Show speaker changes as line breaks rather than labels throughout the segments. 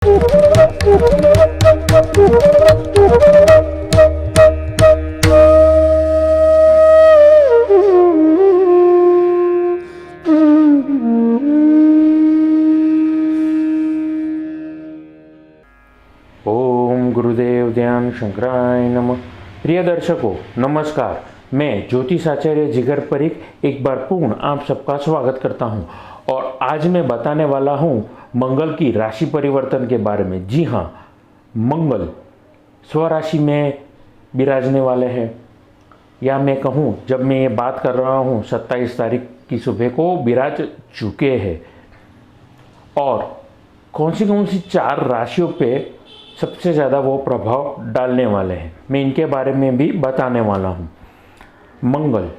ओम गुरुदेव ध्यान शंकराय नमः। प्रिय दर्शकों नमस्कार, मैं ज्योतिषाचार्य जिगर परीख एक बार पूर्ण आप सबका स्वागत करता हूं और आज मैं बताने वाला हूं मंगल की राशि परिवर्तन के बारे में। जी हां, मंगल स्वराशि में विराजने वाले हैं, या मैं कहूं जब मैं ये बात कर रहा हूं 27 तारीख की सुबह को विराज चुके हैं। और कौन सी 4 राशियों पे सबसे ज़्यादा वो प्रभाव डालने वाले हैं, मैं इनके बारे में भी बताने वाला हूँ। मंगल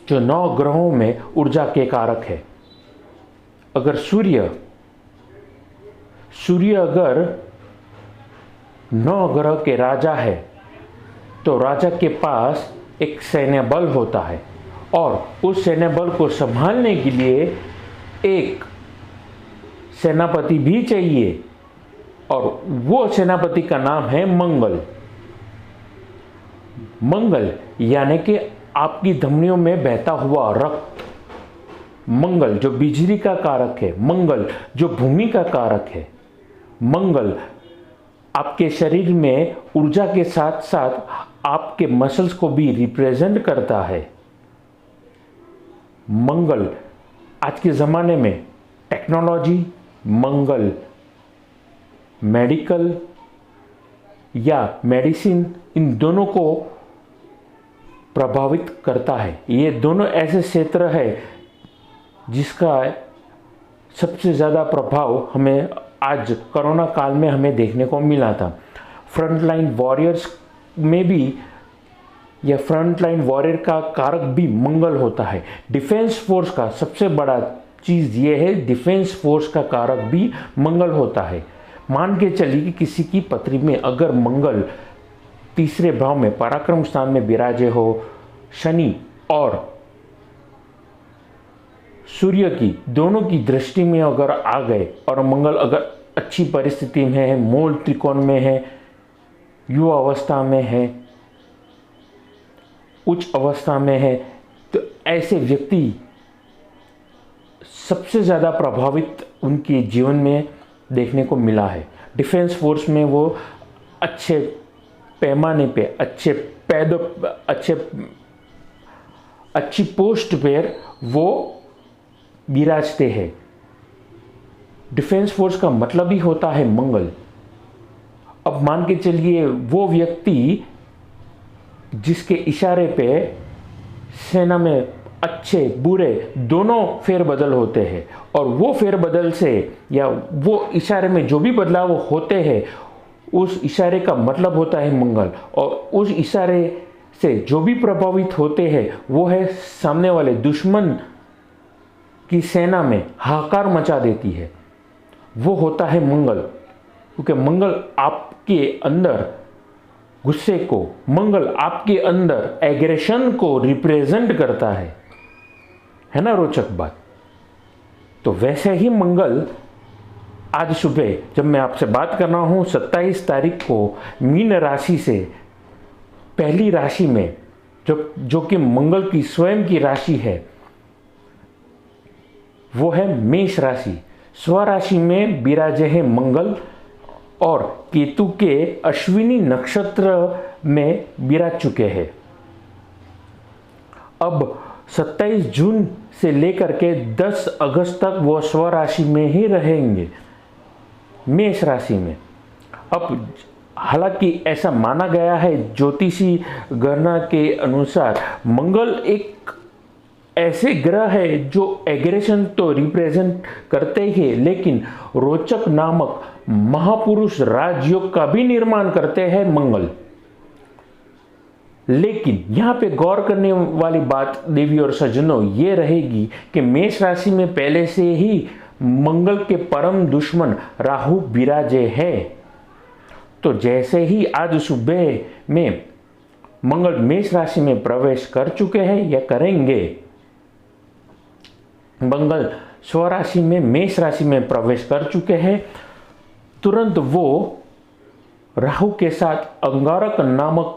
जो 9 ग्रहों में ऊर्जा के कारक है। अगर सूर्य अगर 9 ग्रह के राजा है तो राजा के पास एक सैन्य बल होता है और उस सैन्य बल को संभालने के लिए एक सेनापति भी चाहिए और वो सेनापति का नाम है मंगल। मंगल यानी कि आपकी धमनियों में बहता हुआ रक्त। मंगल जो बिजली का कारक है। मंगल जो भूमि का कारक है। मंगल आपके शरीर में ऊर्जा के साथ साथ आपके मसल्स को भी रिप्रेजेंट करता है। मंगल आज के ज़माने में टेक्नोलॉजी, मंगल मेडिकल या मेडिसिन, इन दोनों को प्रभावित करता है। ये दोनों ऐसे क्षेत्र है जिसका सबसे ज़्यादा प्रभाव हमें आज कोरोना काल में हमें देखने को मिला था। फ्रंटलाइन वॉरियर्स में भी या फ्रंटलाइन वॉरियर का कारक भी मंगल होता है। डिफेंस फोर्स का सबसे बड़ा चीज़ ये है, डिफेंस फोर्स का कारक भी मंगल होता है। मान के चलिए कि किसी की पत्री में अगर मंगल तीसरे भाव में पराक्रम स्थान में विराजे हो, शनि और सूर्य की दोनों की दृष्टि में अगर आ गए और मंगल अगर अच्छी परिस्थिति में है, मूल त्रिकोण में है, युवा अवस्था में है, उच्च अवस्था में है, तो ऐसे व्यक्ति सबसे ज़्यादा प्रभावित उनके जीवन में देखने को मिला है। डिफेंस फोर्स में वो अच्छे पैमाने पे अच्छी पोस्ट पर वो विराजते हैं। डिफेंस फोर्स का मतलब ही होता है मंगल। अब मान के चलिए वो व्यक्ति जिसके इशारे पे सेना में अच्छे बुरे दोनों फेरबदल होते हैं और वो फेरबदल से या वो इशारे में जो भी बदलाव होते हैं उस इशारे का मतलब होता है मंगल। और उस इशारे से जो भी प्रभावित होते हैं वो है सामने वाले दुश्मन की सेना में हाहाकार मचा देती है, वो होता है मंगल। क्योंकि मंगल आपके अंदर गुस्से को, मंगल आपके अंदर एग्रेशन को रिप्रेजेंट करता है ना रोचक बात। तो वैसे ही मंगल आज सुबह जब मैं आपसे बात कर रहा हूं 27 तारीख को मीन राशि से पहली राशि में जो कि मंगल की स्वयं की राशि है वो है मेष राशि। स्वराशि में विराजे हैं मंगल और केतु के अश्विनी नक्षत्र में विराज चुके हैं। अब 27 जून से लेकर के 10 अगस्त तक वो स्वराशि में ही रहेंगे, मेष राशि में। अब हालांकि ऐसा माना गया है ज्योतिषी गणना के अनुसार मंगल एक ऐसे ग्रह है जो एग्रेशन तो रिप्रेजेंट करते ही लेकिन रोचक नामक महापुरुष राजयोग का भी निर्माण करते हैं मंगल। लेकिन यहां पे गौर करने वाली बात देवी और सज्जनों ये रहेगी कि मेष राशि में पहले से ही मंगल के परम दुश्मन राहु विराजे हैं। तो जैसे ही आज सुबह में मंगल मेष राशि में प्रवेश कर चुके हैं या करेंगे, मंगल स्वराशि में मेष राशि में प्रवेश कर चुके हैं, तुरंत वो राहु के साथ अंगारक नामक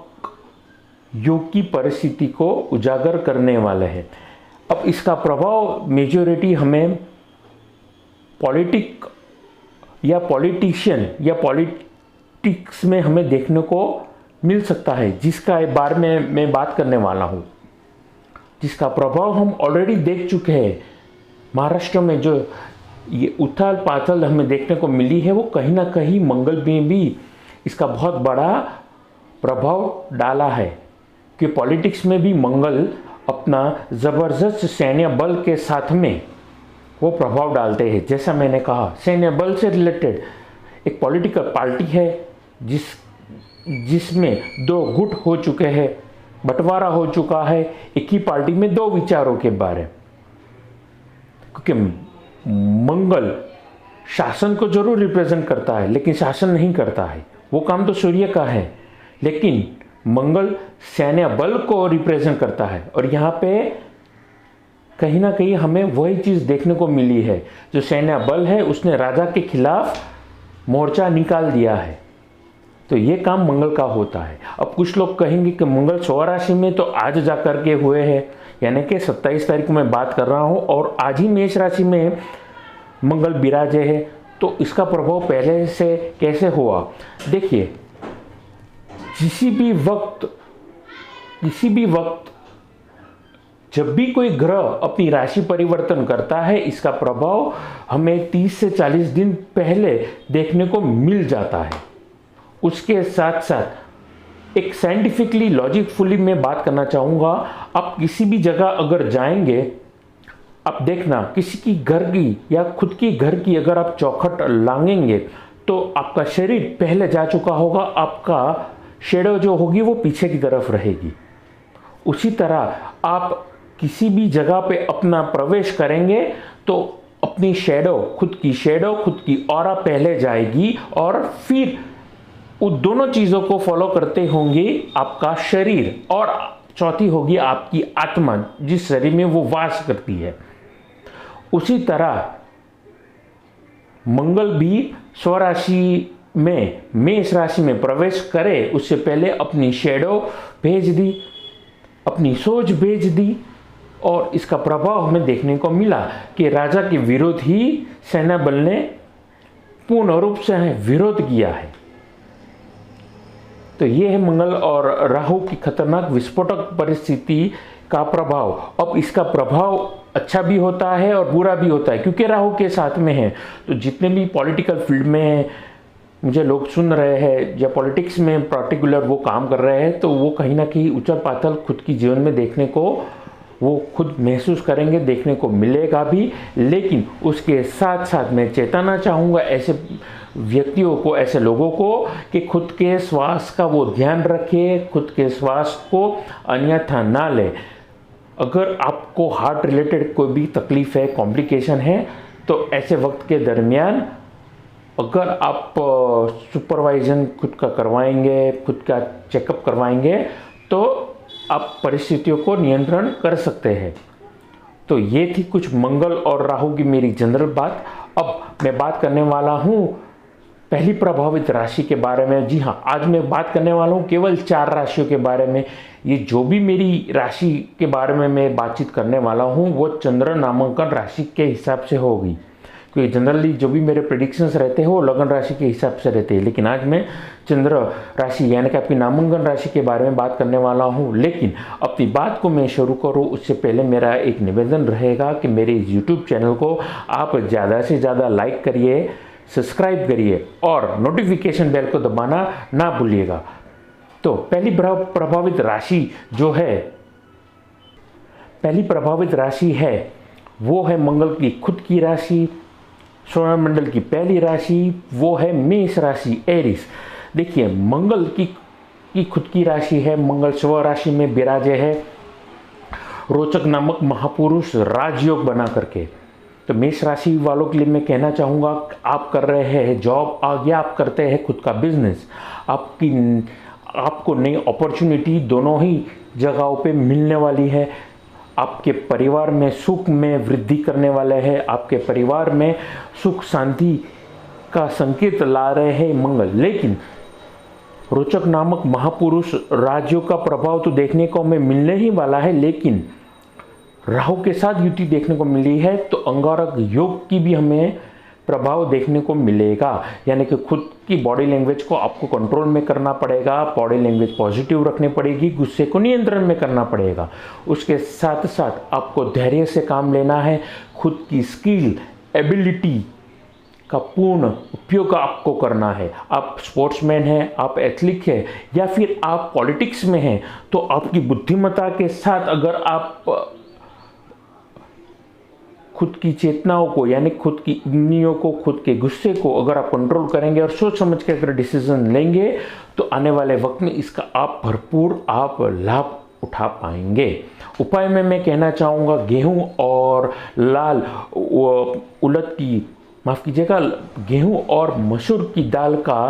योग की परिस्थिति को उजागर करने वाला है। अब इसका प्रभाव मेजॉरिटी हमें पॉलिटिक या पॉलिटिशियन या पॉलिटिक्स में हमें देखने को मिल सकता है, जिसका बारे में मैं बात करने वाला हूँ, जिसका प्रभाव हम ऑलरेडी देख चुके हैं। महाराष्ट्र में जो ये उथल पाथल हमें देखने को मिली है, वो कहीं ना कहीं मंगल में भी इसका बहुत बड़ा प्रभाव डाला है कि पॉलिटिक्स में भी मंगल अपना ज़बरदस्त सैन्य बल के साथ में वो प्रभाव डालते हैं। जैसा मैंने कहा, सैन्य बल से रिलेटेड एक पॉलिटिकल पार्टी है जिसमें दो गुट हो चुके हैं, बंटवारा हो चुका है एक ही पार्टी में दो विचारों के बारे। क्योंकि मंगल शासन को जरूर रिप्रेजेंट करता है, लेकिन शासन नहीं करता है, वो काम तो सूर्य का है। लेकिन मंगल सैन्य बल को रिप्रेजेंट करता है, और यहाँ पे कहीं ना कहीं हमें वही चीज़ देखने को मिली है। जो सैन्य बल है उसने राजा के खिलाफ मोर्चा निकाल दिया है, तो ये काम मंगल का होता है। अब कुछ लोग कहेंगे कि मंगल स्वराशि में तो आज जा कर के हुए हैं, यानी कि 27 तारीख को मैं बात कर रहा हूँ, और आज ही मेष राशि में मंगल विराजे है, तो इसका प्रभाव पहले से कैसे हुआ। देखिए, किसी भी वक्त जब भी कोई ग्रह अपनी राशि परिवर्तन करता है, इसका प्रभाव हमें 30 से 40 दिन पहले देखने को मिल जाता है। उसके साथ साथ एक साइंटिफिकली लॉजिकफुली मैं बात करना चाहूँगा। आप किसी भी जगह अगर जाएंगे, आप देखना किसी की घर की या खुद की घर की अगर आप चौखट लांघेंगे तो आपका शरीर पहले जा चुका होगा, आपका शेडो जो होगी वो पीछे की तरफ रहेगी। उसी तरह आप किसी भी जगह पे अपना प्रवेश करेंगे तो अपनी खुद की ऑरा पहले जाएगी, और फिर उन दोनों चीज़ों को फॉलो करते होंगे आपका शरीर, और चौथी होगी आपकी आत्मा, जिस शरीर में वो वास करती है। उसी तरह मंगल भी स्वराशि में मेष राशि में प्रवेश करे उससे पहले अपनी शैडो भेज दी, अपनी सोच भेज दी, और इसका प्रभाव हमें देखने को मिला कि राजा के विरोध ही सेना बल ने पूर्ण रूप से विरोध किया है। तो ये है मंगल और राहु की खतरनाक विस्फोटक परिस्थिति का प्रभाव। अब इसका प्रभाव अच्छा भी होता है और बुरा भी होता है, क्योंकि राहु के साथ में है। तो जितने भी पॉलिटिकल फील्ड में मुझे लोग सुन रहे हैं या पॉलिटिक्स में पर्टिकुलर वो काम कर रहे हैं, तो वो कहीं ना कहीं उछल पाथल खुद की जीवन में देखने को वो खुद महसूस करेंगे, देखने को मिलेगा भी। लेकिन उसके साथ साथ मैं चेताना चाहूँगा ऐसे व्यक्तियों को, ऐसे लोगों को, कि खुद के स्वास्थ्य का वो ध्यान रखे, खुद के स्वास्थ्य को अन्यथा ना ले। अगर आपको हार्ट रिलेटेड कोई भी तकलीफ है, कॉम्प्लिकेशन है, तो ऐसे वक्त के दरमियान अगर आप सुपरवाइजन खुद का करवाएंगे, खुद का चेकअप करवाएंगे, तो आप परिस्थितियों को नियंत्रण कर सकते हैं। तो ये थी कुछ मंगल और राहु की मेरी जनरल बात। अब मैं बात करने वाला हूँ पहली प्रभावित राशि के बारे में। जी हाँ, आज मैं बात करने वाला हूँ केवल 4 राशियों के बारे में। ये जो भी मेरी राशि के बारे में मैं बातचीत करने वाला हूँ वो चंद्र नामांकन राशि के हिसाब से होगी, क्योंकि जनरली जो भी मेरे प्रेडिक्शंस रहते हैं वो लगन राशि के हिसाब से रहते हैं। लेकिन आज मैं चंद्र राशि यानी कि आपकी नामांकन राशि के बारे में बात करने वाला हूँ। लेकिन अपनी बात को मैं शुरू करूँ उससे पहले मेरा एक निवेदन रहेगा कि मेरे यूट्यूब चैनल को आप ज़्यादा से ज़्यादा लाइक करिए, सब्सक्राइब करिए और नोटिफिकेशन बेल को दबाना ना भूलिएगा। तो पहली प्रभावित राशि जो है, पहली प्रभावित राशि है वो है मंगल की खुद की राशि, सौरमंडल की पहली राशि, वो है मेष राशि, एरिस। देखिए, मंगल की खुद की राशि है, मंगल स्व राशि में विराजे है, रोचक नामक महापुरुष राजयोग बना करके। तो मेष राशि वालों के लिए मैं कहना चाहूँगा, आप कर रहे हैं जॉब या आप करते हैं खुद का बिजनेस, आपको नई अपॉर्चुनिटी दोनों ही जगहों पे मिलने वाली है। आपके परिवार में सुख में वृद्धि करने वाले हैं, आपके परिवार में सुख शांति का संकेत ला रहे हैं मंगल। लेकिन रोचक नामक महापुरुष राज्यों का प्रभाव तो देखने को हमें मिलने ही वाला है, लेकिन राहु के साथ युति देखने को मिली है तो अंगारक योग की भी हमें प्रभाव देखने को मिलेगा। यानी कि खुद की बॉडी लैंग्वेज को आपको कंट्रोल में करना पड़ेगा, बॉडी लैंग्वेज पॉजिटिव रखनी पड़ेगी, गुस्से को नियंत्रण में करना पड़ेगा। उसके साथ साथ आपको धैर्य से काम लेना है, खुद की स्किल एबिलिटी का पूर्ण उपयोग आपको करना है। आप स्पोर्ट्समैन हैं, आप एथलीट हैं या फिर आप पॉलिटिक्स में हैं, तो आपकी बुद्धिमत्ता के साथ अगर आप खुद की चेतनाओं को यानी खुद की इंद्रियों को, खुद के गुस्से को अगर आप कंट्रोल करेंगे और सोच समझ के अगर डिसीजन लेंगे तो आने वाले वक्त में इसका आप भरपूर लाभ उठा पाएंगे। उपाय में मैं कहना चाहूँगा गेहूं और लाल उड़द की माफ़ कीजिएगा गेहूं और मसूर की दाल का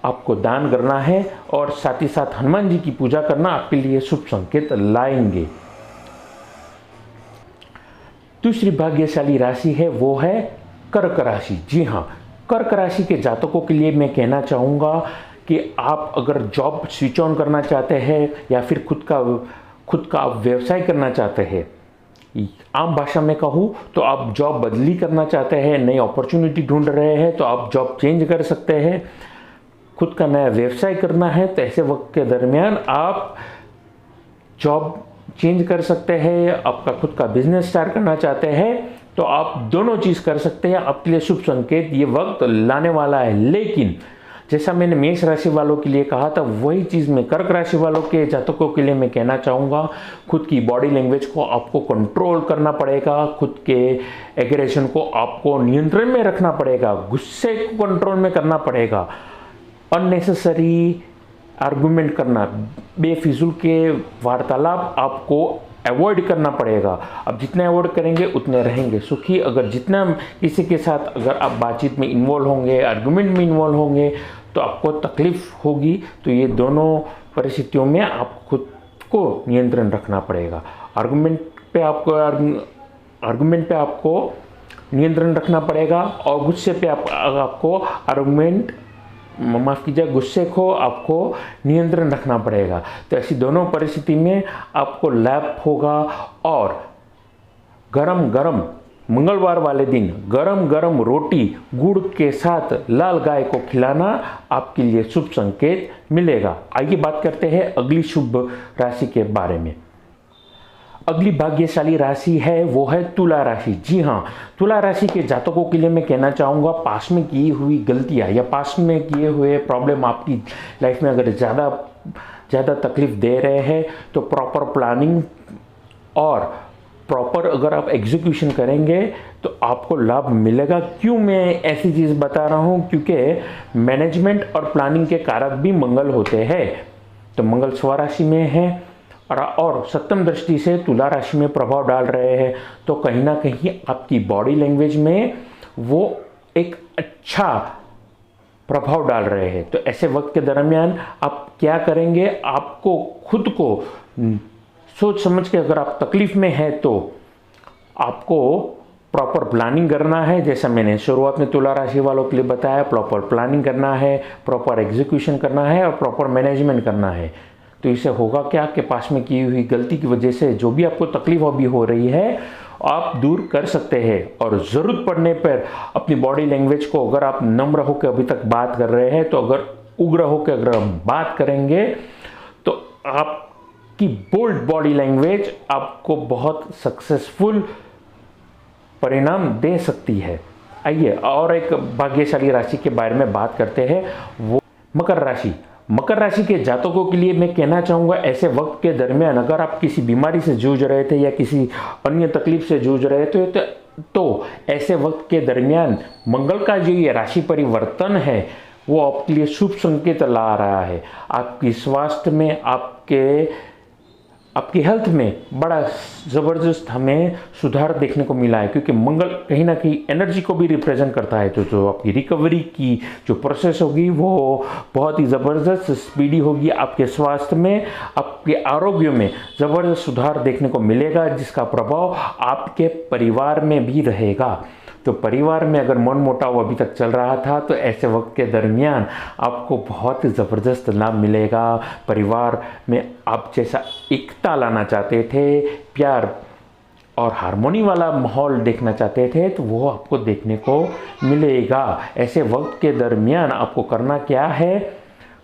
आपको दान करना है और साथ ही साथ हनुमान जी की पूजा करना आपके लिए शुभ संकेत लाएंगे। दूसरी भाग्यशाली राशि है वो है कर्क राशि। जी हाँ, कर्क राशि के जातकों के लिए मैं कहना चाहूँगा कि आप अगर जॉब स्विच ऑन करना चाहते हैं या फिर खुद का आप व्यवसाय करना चाहते हैं, आम भाषा में कहूँ तो आप जॉब बदली करना चाहते हैं, नई अपॉर्चुनिटी ढूंढ रहे हैं तो आप जॉब चेंज कर सकते हैं, खुद का नया व्यवसाय करना है तो ऐसे वक्त के दरमियान आप जॉब चेंज कर सकते हैं, आपका खुद का बिजनेस स्टार्ट करना चाहते हैं तो आप दोनों चीज़ कर सकते हैं। आपके लिए शुभ संकेत ये वक्त लाने वाला है। लेकिन जैसा मैंने मेष राशि वालों के लिए कहा था वही चीज़ मैं कर्क राशि वालों के जातकों के लिए मैं कहना चाहूँगा, खुद की बॉडी लैंग्वेज को आपको कंट्रोल करना पड़ेगा, खुद के एग्रेशन को आपको नियंत्रण में रखना पड़ेगा, गुस्से को कंट्रोल में करना पड़ेगा, अननेसेसरी आर्गुमेंट करना, बेफिजूल के वार्तालाप आपको अवॉइड करना पड़ेगा। अब जितने अवॉइड करेंगे उतने रहेंगे सुखी। अगर जितना किसी के साथ अगर आप बातचीत में इन्वॉल्व होंगे, आर्गुमेंट में इन्वॉल्व होंगे तो आपको तकलीफ होगी। तो ये दोनों परिस्थितियों में आप खुद को नियंत्रण रखना पड़ेगा। आर्गुमेंट पे आपको नियंत्रण रखना पड़ेगा और गुस्से पे आपको गुस्से को आपको नियंत्रण रखना पड़ेगा। तो ऐसी दोनों परिस्थिति में आपको लाभ होगा। और गरम गरम मंगलवार वाले दिन गरम गरम रोटी गुड़ के साथ लाल गाय को खिलाना आपके लिए शुभ संकेत मिलेगा। आइए बात करते हैं अगली शुभ राशि के बारे में। अगली भाग्यशाली राशि है वो है तुला राशि। जी हाँ, तुला राशि के जातकों के लिए मैं कहना चाहूँगा पास्ट में की हुई गलतियाँ या पास्ट में किए हुए प्रॉब्लम आपकी लाइफ में अगर ज़्यादा तकलीफ दे रहे हैं तो प्रॉपर प्लानिंग और प्रॉपर अगर आप एग्जीक्यूशन करेंगे तो आपको लाभ मिलेगा। क्यों मैं ऐसी चीज़ बता रहा हूँ? क्योंकि मैनेजमेंट और प्लानिंग के कारक भी मंगल होते हैं। तो मंगल स्वराशि में है और सप्तम दृष्टि से तुला राशि में प्रभाव डाल रहे हैं, तो कहीं ना कहीं आपकी बॉडी लैंग्वेज में वो एक अच्छा प्रभाव डाल रहे हैं। तो ऐसे वक्त के दरमियान आप क्या करेंगे? आपको खुद को सोच समझ के अगर आप तकलीफ में हैं तो आपको प्रॉपर प्लानिंग करना है। जैसा मैंने शुरुआत में तुला राशि वालों के लिए बताया, प्रॉपर प्लानिंग करना है, प्रॉपर एग्जीक्यूशन करना है और प्रॉपर मैनेजमेंट करना है। तो इससे होगा क्या कि पास में की हुई गलती की वजह से जो भी आपको तकलीफ अभी हो रही है आप दूर कर सकते हैं। और ज़रूरत पड़ने पर अपनी बॉडी लैंग्वेज को अगर आप नम्र होकर अभी तक बात कर रहे हैं तो अगर उग्र होकर अगर हम बात करेंगे तो आपकी बोल्ड बॉडी लैंग्वेज आपको बहुत सक्सेसफुल परिणाम दे सकती है। आइए और एक भाग्यशाली राशि के बारे में बात करते हैं, वो मकर राशि। मकर राशि के जातकों के लिए मैं कहना चाहूँगा ऐसे वक्त के दरमियान अगर आप किसी बीमारी से जूझ रहे थे या किसी अन्य तकलीफ से जूझ रहे थे तो ऐसे वक्त के दरमियान मंगल का जो ये राशि परिवर्तन है वो आपके लिए शुभ संकेत ला रहा है। आपकी स्वास्थ्य में, आपकी हेल्थ में बड़ा ज़बरदस्त हमें सुधार देखने को मिला है, क्योंकि मंगल कहीं ना कहीं एनर्जी को भी रिप्रेजेंट करता है। तो जो आपकी रिकवरी की जो प्रोसेस होगी वो बहुत ही ज़बरदस्त स्पीडी होगी। आपके स्वास्थ्य में, आपके आरोग्य में ज़बरदस्त सुधार देखने को मिलेगा, जिसका प्रभाव आपके परिवार में भी रहेगा। तो परिवार में अगर मनमुटाव अभी तक चल रहा था तो ऐसे वक्त के दरमियान आपको बहुत ज़बरदस्त लाभ मिलेगा। परिवार में आप जैसा एकता लाना चाहते थे, प्यार और हार्मोनी वाला माहौल देखना चाहते थे, तो वो आपको देखने को मिलेगा। ऐसे वक्त के दरमियान आपको करना क्या है,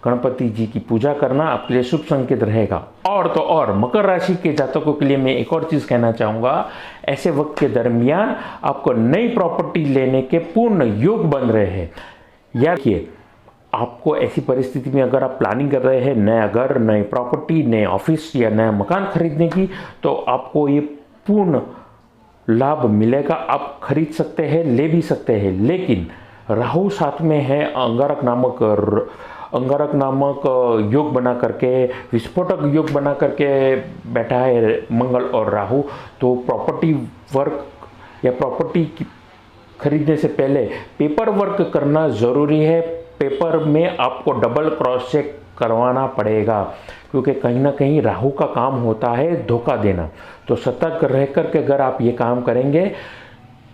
गणपति जी की पूजा करना आपके लिए शुभ संकेत रहेगा। और तो और मकर राशि के जातकों के लिए मैं एक और चीज़ कहना चाहूँगा, ऐसे वक्त के दरमियान आपको नई प्रॉपर्टी लेने के पूर्ण योग बन रहे हैं। या देखिए, आपको ऐसी परिस्थिति में अगर आप प्लानिंग कर रहे हैं नया घर, नई प्रॉपर्टी, नए ऑफिस या नया मकान खरीदने की, तो आपको ये पूर्ण लाभ मिलेगा। आप खरीद सकते हैं, ले भी सकते हैं, लेकिन राहु साथ में है, अंगारक नामक योग बना करके, विस्फोटक योग बना करके बैठा है मंगल और राहु। तो प्रॉपर्टी वर्क या प्रॉपर्टी खरीदने से पहले पेपर वर्क करना ज़रूरी है। पेपर में आपको डबल क्रॉस चेक करवाना पड़ेगा, क्योंकि कहीं ना कहीं राहु का काम होता है धोखा देना। तो सतर्क रह कर के अगर आप ये काम करेंगे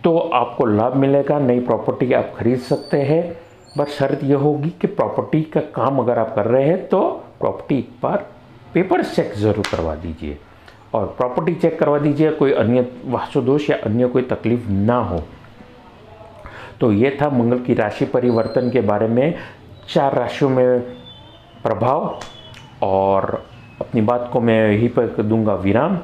तो आपको लाभ मिलेगा। नई प्रॉपर्टी आप खरीद सकते हैं, बस शर्त यह होगी कि प्रॉपर्टी का काम अगर आप कर रहे हैं तो प्रॉपर्टी पर पेपर चेक ज़रूर करवा दीजिए, और प्रॉपर्टी चेक करवा दीजिए, कोई अन्य वास्तु दोष या अन्य कोई तकलीफ ना हो। तो ये था मंगल की राशि परिवर्तन के बारे में, 4 राशियों में प्रभाव। और अपनी बात को मैं यहीं पर दूंगा विराम।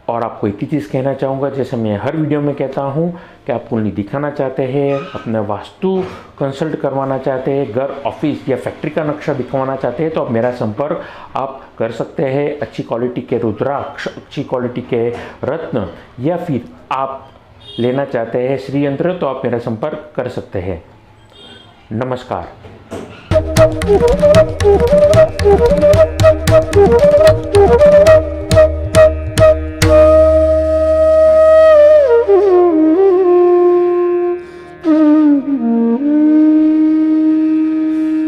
और आपको एक ही चीज़ कहना चाहूँगा, जैसे मैं हर वीडियो में कहता हूँ कि आप कुंडली दिखाना चाहते हैं, अपना वास्तु कंसल्ट करवाना चाहते हैं, घर, ऑफिस या फैक्ट्री का नक्शा दिखवाना चाहते हैं, तो आप मेरा संपर्क आप कर सकते हैं। अच्छी क्वालिटी के रुद्राक्ष, अच्छी क्वालिटी के रत्न, या फिर आप लेना चाहते हैं श्री यंत्र, तो आप मेरा संपर्क कर सकते हैं। नमस्कार।